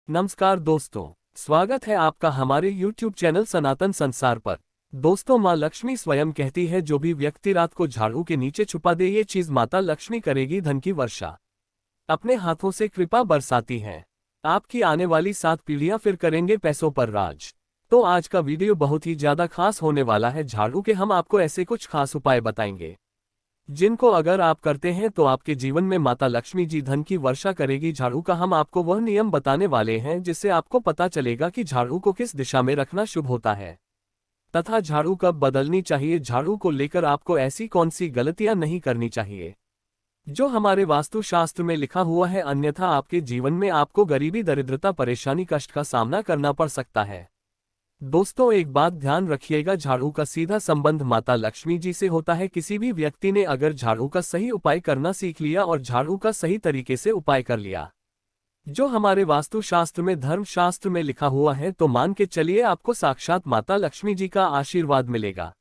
नमस्कार दोस्तों, स्वागत है आपका हमारे YouTube चैनल सनातन संसार पर। दोस्तों, माँ लक्ष्मी स्वयं कहती है जो भी व्यक्ति रात को झाड़ू के नीचे छुपा दे ये चीज माता लक्ष्मी करेगी धन की वर्षा। अपने हाथों से कृपा बरसाती हैं। आपकी आने वाली 7 पीढ़ियां फिर करेंगे पैसों पर राज। तो आज का वीडियो बहुत ही ज्यादा खास होने वाला है। झाड़ू के हम आपको ऐसे कुछ खास उपाय बताएंगे जिनको अगर आप करते हैं तो आपके जीवन में माता लक्ष्मी जी धन की वर्षा करेगी। झाड़ू का हम आपको वह नियम बताने वाले हैं जिससे आपको पता चलेगा कि झाड़ू को किस दिशा में रखना शुभ होता है तथा झाड़ू कब बदलनी चाहिए। झाड़ू को लेकर आपको ऐसी कौन सी गलतियां नहीं करनी चाहिए जो हमारे वास्तुशास्त्र में लिखा हुआ है, अन्यथा आपके जीवन में आपको गरीबी, दरिद्रता, परेशानी, कष्ट का सामना करना पड़ सकता है। दोस्तों, एक बात ध्यान रखिएगा, झाड़ू का सीधा संबंध माता लक्ष्मी जी से होता है। किसी भी व्यक्ति ने अगर झाड़ू का सही उपाय करना सीख लिया और झाड़ू का सही तरीके से उपाय कर लिया जो हमारे वास्तुशास्त्र में, धर्मशास्त्र में लिखा हुआ है, तो मान के चलिए आपको साक्षात माता लक्ष्मी जी का आशीर्वाद मिलेगा।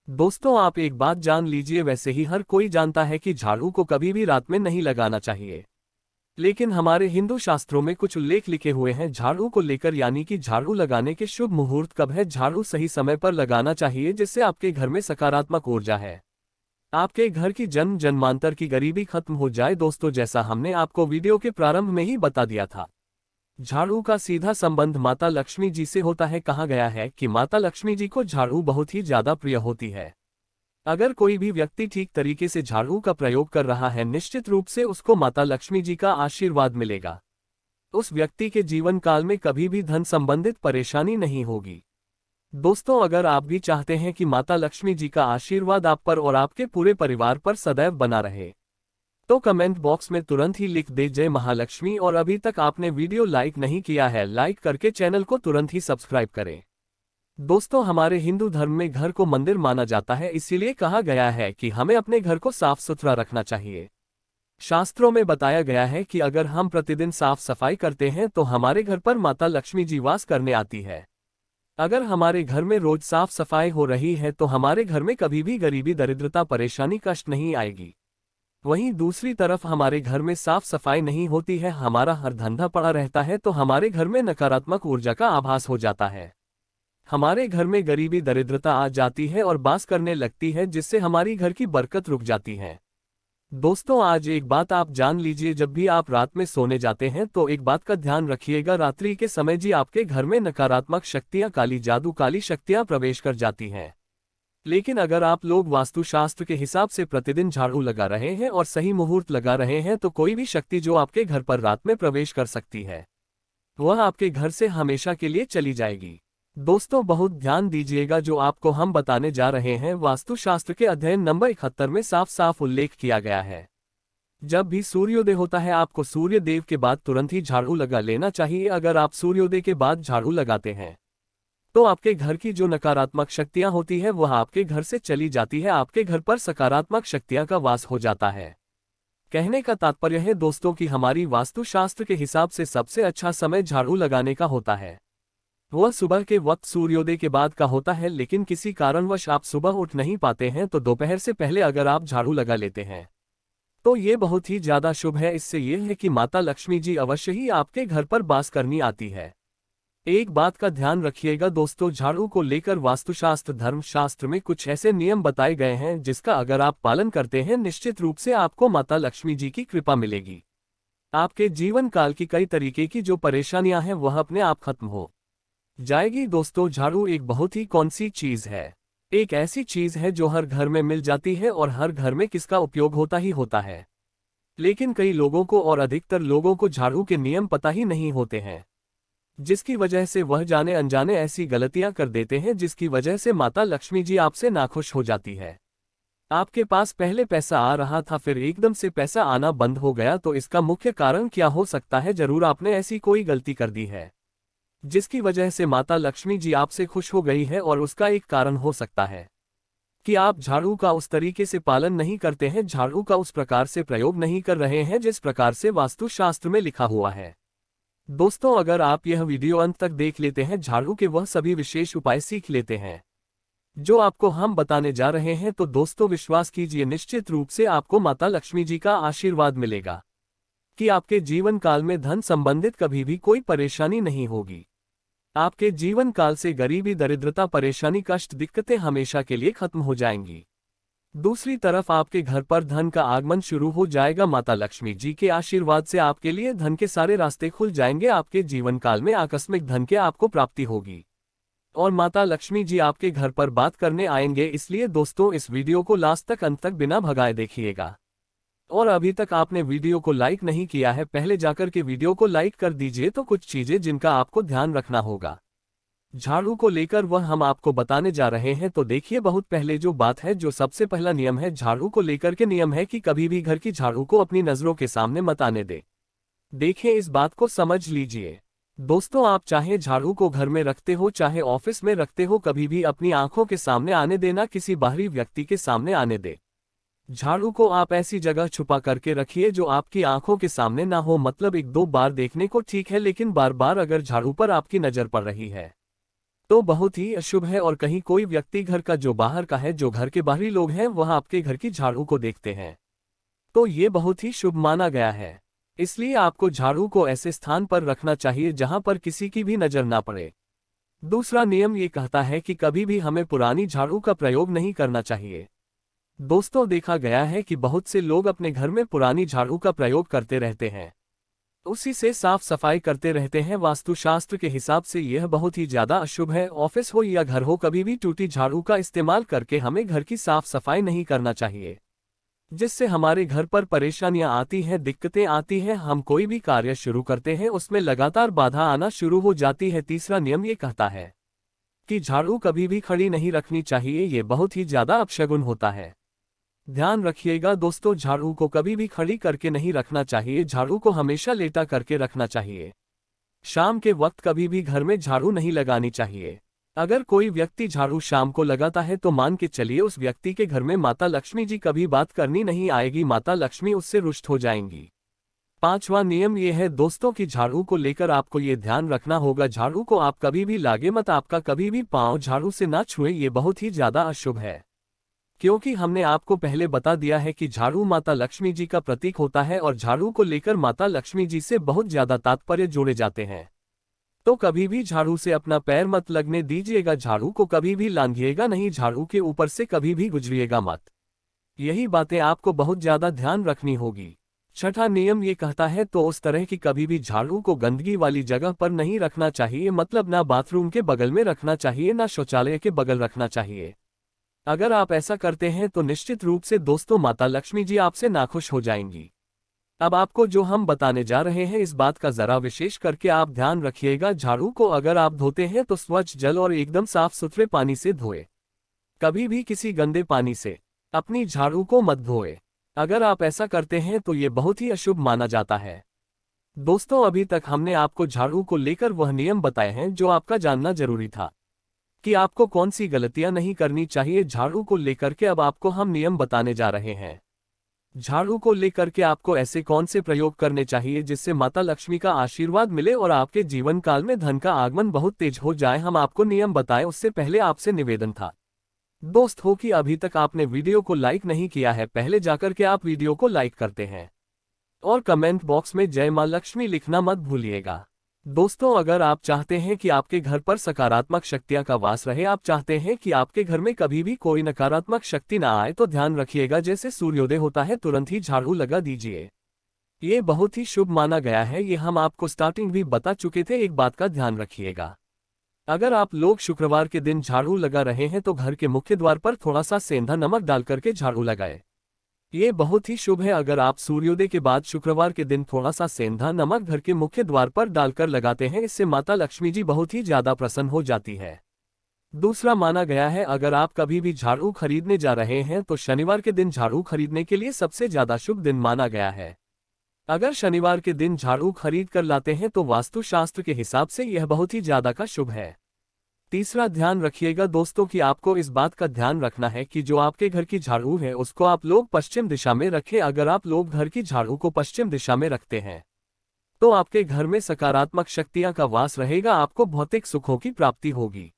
दोस्तों, आप एक बात जान लीजिए, वैसे ही हर कोई जानता है कि झाड़ू को कभी भी रात में नहीं लगाना चाहिए, लेकिन हमारे हिंदू शास्त्रों में कुछ उल्लेख लिखे हुए हैं झाड़ू को लेकर, यानी कि झाड़ू लगाने के शुभ मुहूर्त कब है, झाड़ू सही समय पर लगाना चाहिए जिससे आपके घर में सकारात्मक ऊर्जा है, आपके घर की जन्म जन्मांतर की गरीबी खत्म हो जाए। दोस्तों, जैसा हमने आपको वीडियो के प्रारंभ में ही बता दिया था, झाड़ू का सीधा संबंध माता लक्ष्मी जी से होता है। कहा गया है कि माता लक्ष्मी जी को झाड़ू बहुत ही ज्यादा प्रिय होती है। अगर कोई भी व्यक्ति ठीक तरीके से झाड़ू का प्रयोग कर रहा है, निश्चित रूप से उसको माता लक्ष्मी जी का आशीर्वाद मिलेगा। उस व्यक्ति के जीवन काल में कभी भी धन संबंधित परेशानी नहीं होगी। दोस्तों, अगर आप भी चाहते हैं कि माता लक्ष्मी जी का आशीर्वाद आप पर और आपके पूरे परिवार पर सदैव बना रहे, तो कमेंट बॉक्स में तुरंत ही लिख दे जय महालक्ष्मी। और अभी तक आपने वीडियो लाइक नहीं किया है, लाइक करके चैनल को तुरंत ही सब्सक्राइब करें। दोस्तों, हमारे हिंदू धर्म में घर को मंदिर माना जाता है, इसीलिए कहा गया है कि हमें अपने घर को साफ सुथरा रखना चाहिए। शास्त्रों में बताया गया है कि अगर हम प्रतिदिन साफ सफाई करते हैं तो हमारे घर पर माता लक्ष्मी जी वास करने आती है। अगर हमारे घर में रोज साफ सफाई हो रही है तो हमारे घर में कभी भी गरीबी, दरिद्रता, परेशानी, कष्ट नहीं आएगी। वहीं दूसरी तरफ हमारे घर में साफ सफाई नहीं होती है, हमारा हर धंधा पड़ा रहता है, तो हमारे घर में नकारात्मक ऊर्जा का आभास हो जाता है। हमारे घर में गरीबी, दरिद्रता आ जाती है और बास करने लगती है, जिससे हमारी घर की बरकत रुक जाती है। दोस्तों, आज एक बात आप जान लीजिए, जब भी आप रात में सोने जाते हैं तो एक बात का ध्यान रखिएगा, रात्रि के समय जी आपके घर में नकारात्मक शक्तियां, काली जादू, काली शक्तियां प्रवेश कर जाती हैं। लेकिन अगर आप लोग वास्तुशास्त्र के हिसाब से प्रतिदिन झाड़ू लगा रहे हैं और सही मुहूर्त लगा रहे हैं तो कोई भी शक्ति जो आपके घर पर रात में प्रवेश कर सकती है वह आपके घर से हमेशा के लिए चली जाएगी। दोस्तों, बहुत ध्यान दीजिएगा, जो आपको हम बताने जा रहे हैं वास्तुशास्त्र के अध्ययन नंबर 71 में साफ साफ उल्लेख किया गया है। जब भी सूर्योदय होता है आपको सूर्य देव के बाद तुरंत ही झाड़ू लगा लेना चाहिए। अगर आप सूर्योदय के बाद झाड़ू लगाते हैं तो आपके घर की जो नकारात्मक शक्तियां होती है वह आपके घर से चली जाती है, आपके घर पर सकारात्मक शक्तियां का वास हो जाता है। कहने का तात्पर्य है दोस्तों कि हमारी वास्तुशास्त्र के हिसाब से सबसे अच्छा समय झाड़ू लगाने का होता है वह सुबह के वक्त सूर्योदय के बाद का होता है। लेकिन किसी कारणवश आप सुबह उठ नहीं पाते हैं तो दोपहर से पहले अगर आप झाड़ू लगा लेते हैं तो ये बहुत ही ज्यादा शुभ है। इससे यह है कि माता लक्ष्मी जी अवश्य ही आपके घर पर वास करनी आती है। एक बात का ध्यान रखिएगा दोस्तों, झाड़ू को लेकर वास्तुशास्त्र, धर्मशास्त्र में कुछ ऐसे नियम बताए गए हैं जिसका अगर आप पालन करते हैं, निश्चित रूप से आपको माता लक्ष्मी जी की कृपा मिलेगी। आपके जीवन काल की कई तरीके की जो परेशानियां हैं वह अपने आप खत्म हो जाएगी। दोस्तों, झाड़ू एक बहुत ही कौन सी चीज है, एक ऐसी चीज है जो हर घर में मिल जाती है और हर घर में किसका उपयोग होता ही होता है। लेकिन कई लोगों को और अधिकतर लोगों को झाड़ू के नियम पता ही नहीं होते हैं, जिसकी वजह से वह जाने अनजाने ऐसी गलतियां कर देते हैं जिसकी वजह से माता लक्ष्मी जी आपसे नाखुश हो जाती है। आपके पास पहले पैसा आ रहा था, फिर एकदम से पैसा आना बंद हो गया, तो इसका मुख्य कारण क्या हो सकता है? जरूर आपने ऐसी कोई गलती कर दी है जिसकी वजह से माता लक्ष्मी जी आपसे खुश हो गई है, और उसका एक कारण हो सकता है कि आप झाड़ू का उस तरीके से पालन नहीं करते हैं, झाड़ू का उस प्रकार से प्रयोग नहीं कर रहे हैं जिस प्रकार से वास्तुशास्त्र में लिखा हुआ है। दोस्तों, अगर आप यह वीडियो अंत तक देख लेते हैं, झाड़ू के वह सभी विशेष उपाय सीख लेते हैं जो आपको हम बताने जा रहे हैं, तो दोस्तों विश्वास कीजिए, निश्चित रूप से आपको माता लक्ष्मी जी का आशीर्वाद मिलेगा। कि आपके जीवन काल में धन संबंधित कभी भी कोई परेशानी नहीं होगी। आपके जीवन काल से गरीबी, दरिद्रता, परेशानी, कष्ट, दिक्कतें हमेशा के लिए खत्म हो जाएंगी। दूसरी तरफ आपके घर पर धन का आगमन शुरू हो जाएगा। माता लक्ष्मी जी के आशीर्वाद से आपके लिए धन के सारे रास्ते खुल जाएंगे। आपके जीवन काल में आकस्मिक धन के आपको प्राप्ति होगी और माता लक्ष्मी जी आपके घर पर बात करने आएंगे। इसलिए दोस्तों, इस वीडियो को लास्ट तक, अंत तक बिना भगाए देखिएगा। और अभी तक आपने वीडियो को लाइक नहीं किया है, पहले जाकर के वीडियो को लाइक कर दीजिए। तो कुछ चीजें जिनका आपको ध्यान रखना होगा झाड़ू को लेकर, वह हम आपको बताने जा रहे हैं। तो देखिए, बहुत पहले जो बात है, जो सबसे पहला नियम है झाड़ू को लेकर के नियम है कि कभी भी घर की झाड़ू को अपनी नजरों के सामने मत आने दे। देखिए, इस बात को समझ लीजिए दोस्तों, आप चाहे झाड़ू को घर में रखते हो, चाहे ऑफिस में रखते हो, कभी भी अपनी आंखों के सामने आने देना, किसी बाहरी व्यक्ति के सामने आने दे। झाड़ू को आप ऐसी जगह छुपा करके रखिए जो आपकी आंखों के सामने ना हो। मतलब 1-2 बार देखने को ठीक है, लेकिन बार बार अगर झाड़ू पर आपकी नजर पड़ रही है तो बहुत ही अशुभ है। और कहीं कोई व्यक्ति घर का जो बाहर का है, जो घर के बाहरी लोग हैं, वह आपके घर की झाड़ू को देखते हैं तो ये बहुत ही शुभ माना गया है। इसलिए आपको झाड़ू को ऐसे स्थान पर रखना चाहिए जहां पर किसी की भी नजर ना पड़े। दूसरा नियम ये कहता है कि कभी भी हमें पुरानी झाड़ू का प्रयोग नहीं करना चाहिए। दोस्तों, देखा गया है कि बहुत से लोग अपने घर में पुरानी झाड़ू का प्रयोग करते रहते हैं, उसी से साफ सफाई करते रहते हैं। वास्तुशास्त्र के हिसाब से यह बहुत ही ज्यादा अशुभ है। ऑफिस हो या घर हो, कभी भी टूटी झाड़ू का इस्तेमाल करके हमें घर की साफ सफाई नहीं करना चाहिए, जिससे हमारे घर पर परेशानियां आती हैं, दिक्कतें आती हैं। हम कोई भी कार्य शुरू करते हैं, उसमें लगातार बाधा आना शुरू हो जाती है। तीसरा नियम ये कहता है कि झाड़ू कभी भी खड़ी नहीं रखनी चाहिए, ये बहुत ही ज्यादा अपशगुन होता है। ध्यान रखिएगा दोस्तों, झाड़ू को कभी भी खड़ी करके नहीं रखना चाहिए, झाड़ू को हमेशा लेटा करके रखना चाहिए। शाम के वक्त कभी भी घर में झाड़ू नहीं लगानी चाहिए। अगर कोई व्यक्ति झाड़ू शाम को लगाता है तो मान के चलिए उस व्यक्ति के घर में माता लक्ष्मी जी कभी बात करनी नहीं आएगी, माता लक्ष्मी उससे रुष्ट हो जाएंगी। पांचवा नियम यह है दोस्तों कि झाड़ू को लेकर आपको ये ध्यान रखना होगा, झाड़ू को आप कभी भी लागे मत, आपका कभी भी पांव झाड़ू से ना छुए, ये बहुत ही ज्यादा अशुभ है। क्योंकि हमने आपको पहले बता दिया है कि झाड़ू माता लक्ष्मी जी का प्रतीक होता है और झाड़ू को लेकर माता लक्ष्मी जी से बहुत ज्यादा तात्पर्य जोड़े जाते हैं। तो कभी भी झाड़ू से अपना पैर मत लगने दीजिएगा, झाड़ू को कभी भी लांघिएगा नहीं, झाड़ू के ऊपर से कभी भी गुजरिएगा मत। यही बातें आपको बहुत ज्यादा ध्यान रखनी होगी। छठा नियम ये कहता है तो उस तरह की कभी भी झाड़ू को गंदगी वाली जगह पर नहीं रखना चाहिए। मतलब ना बाथरूम के बगल में रखना चाहिए, ना शौचालय के बगल रखना चाहिए। अगर आप ऐसा करते हैं तो निश्चित रूप से दोस्तों माता लक्ष्मी जी आपसे नाखुश हो जाएंगी। अब आपको जो हम बताने जा रहे हैं, इस बात का जरा विशेष करके आप ध्यान रखिएगा। झाड़ू को अगर आप धोते हैं तो स्वच्छ जल और एकदम साफ सुथरे पानी से धोए, कभी भी किसी गंदे पानी से अपनी झाड़ू को मत धोए। अगर आप ऐसा करते हैं तो ये बहुत ही अशुभ माना जाता है। दोस्तों, अभी तक हमने आपको झाड़ू को लेकर वह नियम बताए हैं जो आपका जानना जरूरी था कि आपको कौन सी गलतियां नहीं करनी चाहिए झाड़ू को लेकर के। अब आपको हम नियम बताने जा रहे हैं। झाड़ू को लेकर के आपको ऐसे कौन से प्रयोग करने चाहिए जिससे माता लक्ष्मी का आशीर्वाद मिले और आपके जीवन काल में धन का आगमन बहुत तेज हो जाए। हम आपको नियम बताएं, उससे पहले आपसे निवेदन था दोस्त हो कि अभी तक आपने वीडियो को लाइक नहीं किया है, पहले जाकर के आप वीडियो को लाइक करते हैं और कमेंट बॉक्स में जय मां लक्ष्मी लिखना मत भूलिएगा। दोस्तों, अगर आप चाहते हैं कि आपके घर पर सकारात्मक शक्तियां का वास रहे, आप चाहते हैं कि आपके घर में कभी भी कोई नकारात्मक शक्ति ना आए, तो ध्यान रखिएगा जैसे सूर्योदय होता है तुरंत ही झाड़ू लगा दीजिए। ये बहुत ही शुभ माना गया है, ये हम आपको स्टार्टिंग भी बता चुके थे। एक बात का ध्यान रखिएगा, अगर आप लोग शुक्रवार के दिन झाड़ू लगा रहे हैं तो घर के मुख्य द्वार पर थोड़ा सा सेंधा नमक डाल करके झाड़ू लगाए, ये बहुत ही शुभ है। अगर आप सूर्योदय के बाद शुक्रवार के दिन थोड़ा सा सेंधा नमक घर के मुख्य द्वार पर डालकर लगाते हैं, इससे माता लक्ष्मी जी बहुत ही ज्यादा प्रसन्न हो जाती है। दूसरा माना गया है, अगर आप कभी भी झाड़ू खरीदने जा रहे हैं तो शनिवार के दिन झाड़ू खरीदने के लिए सबसे ज्यादा शुभ दिन माना गया है। अगर शनिवार के दिन झाड़ू खरीद कर लाते हैं तो वास्तुशास्त्र के हिसाब से यह बहुत ही ज्यादा का शुभ है। तीसरा ध्यान रखिएगा दोस्तों कि आपको इस बात का ध्यान रखना है कि जो आपके घर की झाड़ू है उसको आप लोग पश्चिम दिशा में रखें। अगर आप लोग घर की झाड़ू को पश्चिम दिशा में रखते हैं तो आपके घर में सकारात्मक शक्तियां का वास रहेगा, आपको भौतिक सुखों की प्राप्ति होगी,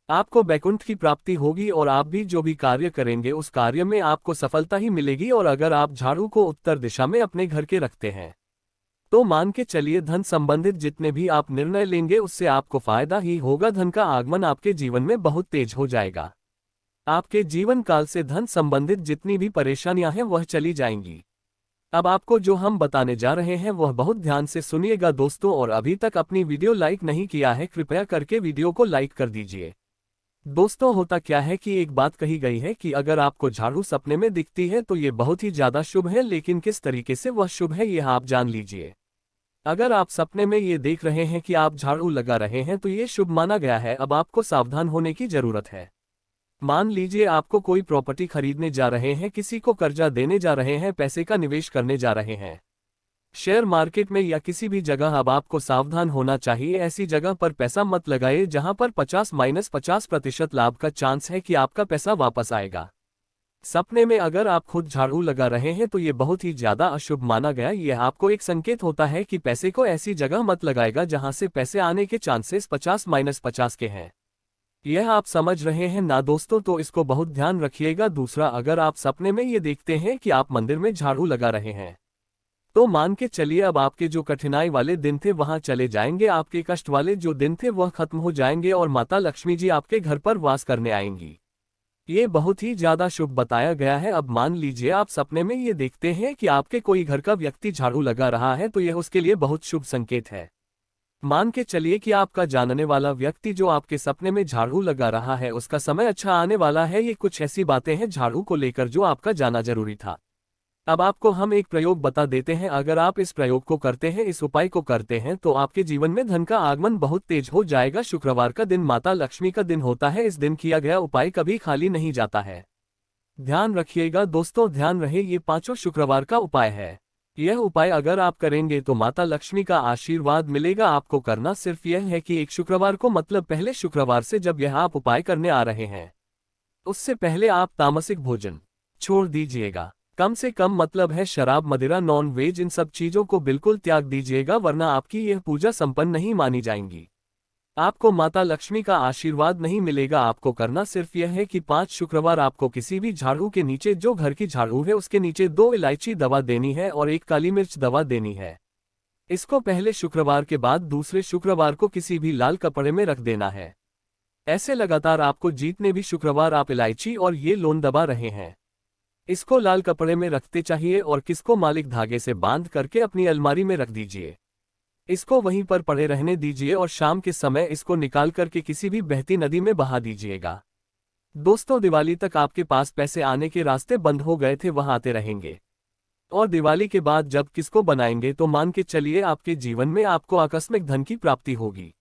आपको बैकुंठ की प्राप्ति होगी और आप भी जो भी कार्य करेंगे उस कार्य में आपको सफलता ही मिलेगी। और अगर आप झाड़ू को उत्तर दिशा में अपने घर के रखते हैं तो मान के चलिए धन संबंधित जितने भी आप निर्णय लेंगे उससे आपको फायदा ही होगा। धन का आगमन आपके जीवन में बहुत तेज हो जाएगा। आपके जीवन काल से धन संबंधित जितनी भी परेशानियां हैं वह चली जाएंगी। अब आपको जो हम बताने जा रहे हैं वह बहुत ध्यान से सुनिएगा दोस्तों, और अभी तक अपनी वीडियो लाइक नहीं किया है कृपया करके वीडियो को लाइक कर दीजिए। दोस्तों होता क्या है कि एक बात कही गई है कि अगर आपको झाड़ू सपने में दिखती है तो ये बहुत ही ज्यादा शुभ है, लेकिन किस तरीके से वह शुभ है यह आप जान लीजिए। अगर आप सपने में ये देख रहे हैं कि आप झाड़ू लगा रहे हैं तो ये शुभ माना गया है। अब आपको सावधान होने की जरूरत है। मान लीजिए आपको कोई प्रॉपर्टी खरीदने जा रहे हैं, किसी को कर्जा देने जा रहे हैं, पैसे का निवेश करने जा रहे हैं शेयर मार्केट में या किसी भी जगह। अब आपको सावधान होना चाहिए। ऐसी जगह पर पैसा मत लगाइए जहां पर 50-50% लाभ का चांस है कि आपका पैसा वापस आएगा। सपने में अगर आप खुद झाड़ू लगा रहे हैं तो ये बहुत ही ज्यादा अशुभ माना गया। यह आपको एक संकेत होता है कि पैसे को ऐसी जगह मत लगाएगा जहां से पैसे आने के चांसेस 50-50 के हैं। यह आप समझ रहे हैं ना दोस्तों, तो इसको बहुत ध्यान रखिएगा। दूसरा, अगर आप सपने में ये देखते हैं कि आप मंदिर में झाड़ू लगा रहे हैं तो मान के चलिए अब आपके जो कठिनाई वाले दिन थे वहां चले जाएंगे। आपके कष्ट वाले जो दिन थे वह खत्म हो जाएंगे और माता लक्ष्मी जी आपके घर पर वास करने आएंगी। ये बहुत ही ज्यादा शुभ बताया गया है। अब मान लीजिए आप सपने में ये देखते हैं कि आपके कोई घर का व्यक्ति झाड़ू लगा रहा है तो यह उसके लिए बहुत शुभ संकेत है। मान के चलिए कि आपका जानने वाला व्यक्ति जो आपके सपने में झाड़ू लगा रहा है उसका समय अच्छा आने वाला है। ये कुछ ऐसी बातें हैं झाड़ू को लेकर जो आपका जाना जरूरी था। अब आपको हम एक प्रयोग बता देते हैं। अगर आप इस प्रयोग को करते हैं, इस उपाय को करते हैं तो आपके जीवन में धन का आगमन बहुत तेज हो जाएगा। शुक्रवार का दिन माता लक्ष्मी का दिन होता है। इस दिन किया गया उपाय कभी खाली नहीं जाता है। ध्यान रखिएगा दोस्तों, ध्यान रहे ये पांचों शुक्रवार का उपाय है। यह उपाय अगर आप करेंगे तो माता लक्ष्मी का आशीर्वाद मिलेगा। आपको करना सिर्फ यह है कि एक शुक्रवार को, मतलब पहले शुक्रवार से जब यह आप उपाय करने आ रहे हैं उससे पहले आप तामसिक भोजन छोड़ दीजिएगा। कम से कम, मतलब है शराब, मदिरा, नॉन वेज, इन सब चीजों को बिल्कुल त्याग दीजिएगा, वरना आपकी यह पूजा संपन्न नहीं मानी जाएंगी। आपको माता लक्ष्मी का आशीर्वाद नहीं मिलेगा। आपको करना सिर्फ यह है कि 5 शुक्रवार आपको किसी भी झाड़ू के नीचे, जो घर की झाड़ू है उसके नीचे 2 इलायची दवा देनी है और 1 काली मिर्च दवा देनी है। इसको पहले शुक्रवार के बाद दूसरे शुक्रवार को किसी भी लाल कपड़े में रख देना है। ऐसे लगातार आपको जितने भी शुक्रवार आप इलायची और ये लोन दबा रहे हैं इसको लाल कपड़े में रखते चाहिए और किसको मालिक धागे से बांध करके अपनी अलमारी में रख दीजिए। इसको वहीं पर पड़े रहने दीजिए और शाम के समय इसको निकाल करके किसी भी बहती नदी में बहा दीजिएगा। दोस्तों, दिवाली तक आपके पास पैसे आने के रास्ते बंद हो गए थे वह आते रहेंगे, और दिवाली के बाद जब किसको बनाएंगे तो मान के चलिए आपके जीवन में आपको आकस्मिक धन की प्राप्ति होगी।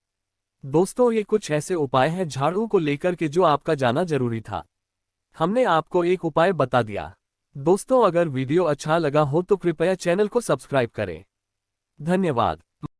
दोस्तों, ये कुछ ऐसे उपाय हैं झाड़ू को लेकर के जो आपका जाना जरूरी था। हमने आपको एक उपाय बता दिया। दोस्तों, अगर वीडियो अच्छा लगा हो तो कृपया चैनल को सब्सक्राइब करें। धन्यवाद।